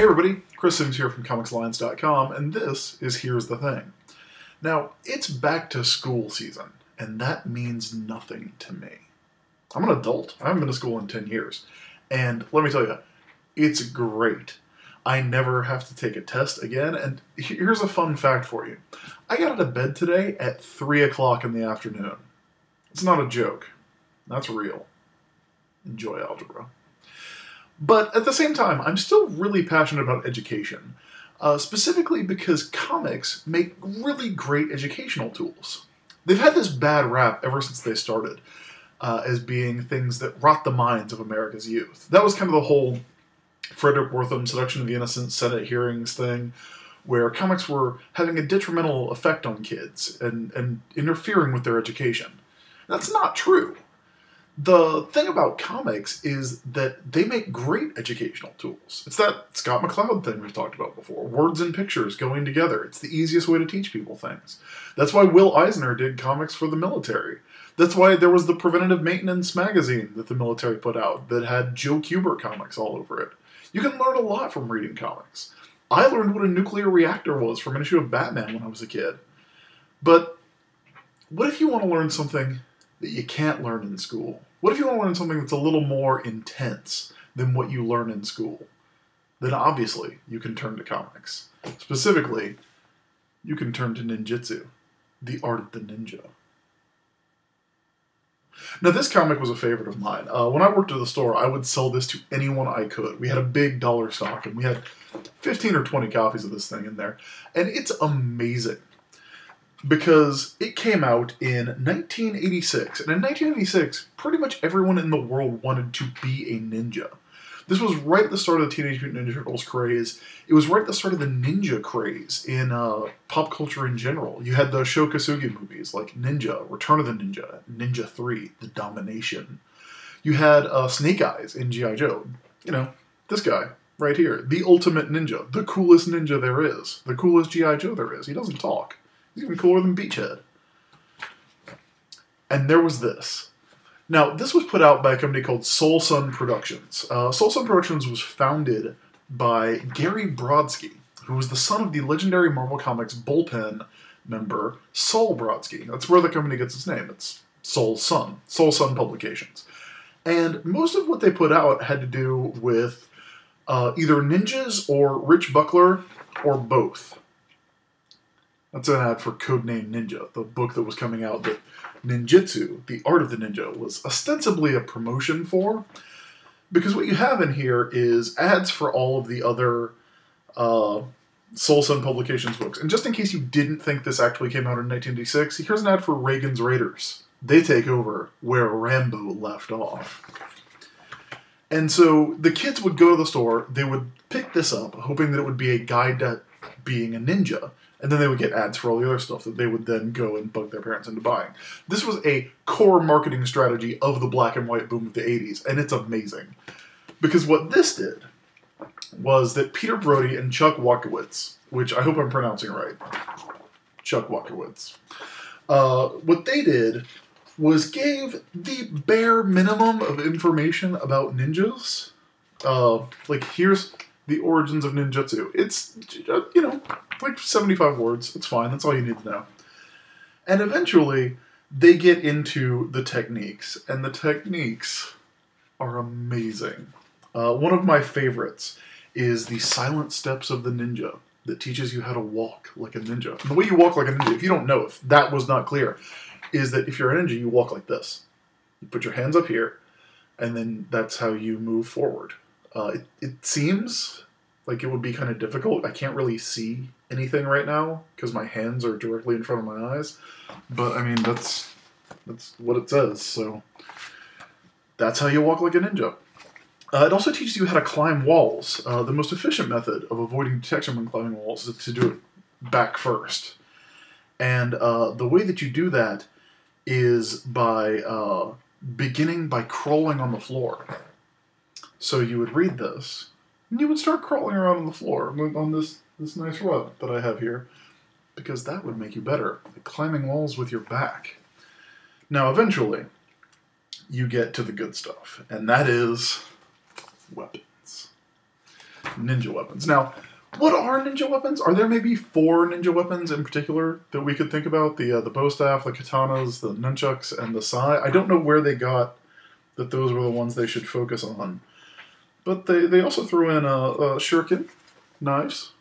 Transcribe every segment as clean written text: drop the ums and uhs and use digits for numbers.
Hey everybody, Chris Sims here from ComicsAlliance.com, and this is Here's the Thing. Now, it's back to school season, and that means nothing to me. I'm an adult. I haven't been to school in 10 years. And let me tell you, it's great. I never have to take a test again, and here's a fun fact for you. I got out of bed today at 3 o'clock in the afternoon. It's not a joke. That's real. Enjoy algebra. But at the same time, I'm still really passionate about education, specifically because comics make really great educational tools. They've had this bad rap ever since they started, as being things that rot the minds of America's youth. That was kind of the whole Frederick Wortham Seduction of the Innocent Senate hearings thing, where comics were having a detrimental effect on kids and interfering with their education. That's not true. The thing about comics is that they make great educational tools. It's that Scott McCloud thing we've talked about before. Words and pictures going together. It's the easiest way to teach people things. That's why Will Eisner did comics for the military. That's why there was the Preventative Maintenance magazine that the military put out that had Joe Kubert comics all over it. You can learn a lot from reading comics. I learned what a nuclear reactor was from an issue of Batman when I was a kid. But what if you want to learn something that you can't learn in school? What if you want to learn something that's a little more intense than what you learn in school? Then obviously you can turn to comics. Specifically, you can turn to ninjutsu, the art of the ninja. Now this comic was a favorite of mine. When I worked at the store, I would sell this to anyone I could. We had a big dollar stock and we had 15 or 20 copies of this thing in there. And it's amazing, because it came out in 1986, and in 1986, pretty much everyone in the world wanted to be a ninja. This was right at the start of the Teenage Mutant Ninja Turtles craze. It was right at the start of the ninja craze in pop culture in general. You had the Sho Kosugi movies like Ninja, Return of the Ninja, Ninja 3, The Domination. You had Snake Eyes in G.I. Joe. You know, this guy right here, the ultimate ninja, the coolest ninja there is, the coolest G.I. Joe there is. He doesn't talk. He's even cooler than Beachhead. And there was this. Now, this was put out by a company called Soul Sun Productions. Soul Sun Productions was founded by Gary Brodsky, who was the son of the legendary Marvel Comics bullpen member Sol Brodsky. That's where the company gets its name. It's Soul Sun Publications. And most of what they put out had to do with either ninjas or Rich Buckler or both. That's an ad for Codename Ninja, the book that was coming out that Ninjutsu, the art of the ninja, was ostensibly a promotion for. Because what you have in here is ads for all of the other Soul Sun Publications books. And just in case you didn't think this actually came out in 1986, here's an ad for Reagan's Raiders. They take over where Rambo left off. And so the kids would go to the store, they would pick this up, hoping that it would be a guide to being a ninja. And then they would get ads for all the other stuff that they would then go and bug their parents into buying. This was a core marketing strategy of the black and white boom of the 80s, and it's amazing. Because what this did was that Peter Brody and Chuck Walkowitz, which I hope I'm pronouncing right, Chuck Walkowitz, what they did was gave the bare minimum of information about ninjas. Like, here's the origins of ninjutsu. It's, you know, like 75 words. It's fine. That's all you need to know. And eventually, they get into the techniques. And the techniques are amazing. One of my favorites is the silent steps of the ninja that teaches you how to walk like a ninja. And the way you walk like a ninja, if you don't know, if that was not clear, is that if you're a ninja, you walk like this. You put your hands up here, and then that's how you move forward. It seems like it would be kind of difficult. I can't really see anything right now because my hands are directly in front of my eyes. But, I mean, that's what it says. So that's how you walk like a ninja. It also teaches you how to climb walls. The most efficient method of avoiding detection when climbing walls is to do it back first. And the way that you do that is by beginning by crawling on the floor. So you would read this, and you would start crawling around on the floor on this nice rug that I have here, because that would make you better at climbing walls with your back. Now, eventually, you get to the good stuff, and that is weapons. ninja weapons. Now, what are ninja weapons? Are there maybe 4 ninja weapons in particular that we could think about? The bow staff, the katanas, the nunchucks, and the sai. I don't know where they got that those were the ones they should focus on. But they also threw in shuriken knives,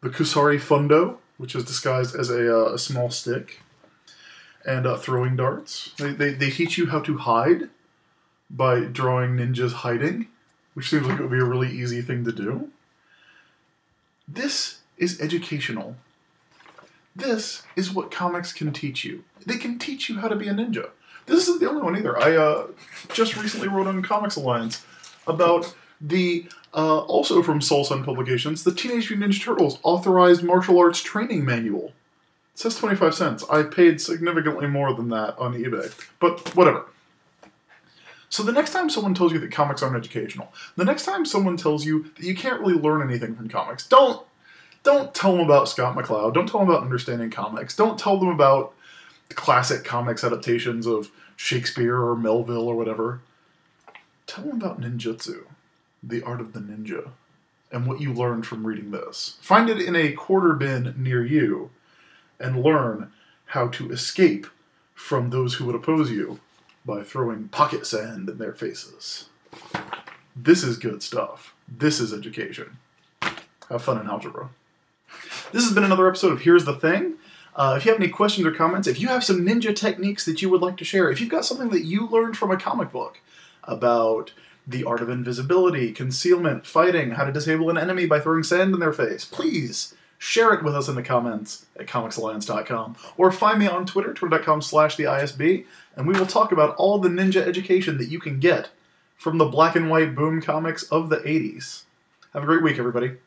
the kusari fundo, which is disguised as a small stick, and throwing darts. They teach you how to hide by drawing ninjas hiding, which seems like it would be a really easy thing to do. This is educational. This is what comics can teach you. They can teach you how to be a ninja. This isn't the only one either. I just recently wrote on Comics Alliance about the, also from Soul Sun Publications, the Teenage Mutant Ninja Turtles Authorized Martial Arts Training Manual. It says 25 cents. I paid significantly more than that on eBay. But whatever. So the next time someone tells you that comics aren't educational, the next time someone tells you that you can't really learn anything from comics, don't tell them about Scott McCloud. Don't tell them about understanding comics. Don't tell them about the classic comics adaptations of Shakespeare or Melville or whatever. Tell them about ninjutsu, the art of the ninja, and what you learned from reading this. Find it in a quarter bin near you and learn how to escape from those who would oppose you by throwing pocket sand in their faces. This is good stuff. This is education. Have fun in algebra. This has been another episode of Here's the Thing. If you have any questions or comments, if you have some ninja techniques that you would like to share, if you've got something that you learned from a comic book about the art of invisibility, concealment, fighting, how to disable an enemy by throwing sand in their face, please share it with us in the comments at comicsalliance.com, or find me on Twitter, twitter.com/theisb, and we will talk about all the ninja education that you can get from the black and white boom comics of the 80s. Have a great week, everybody.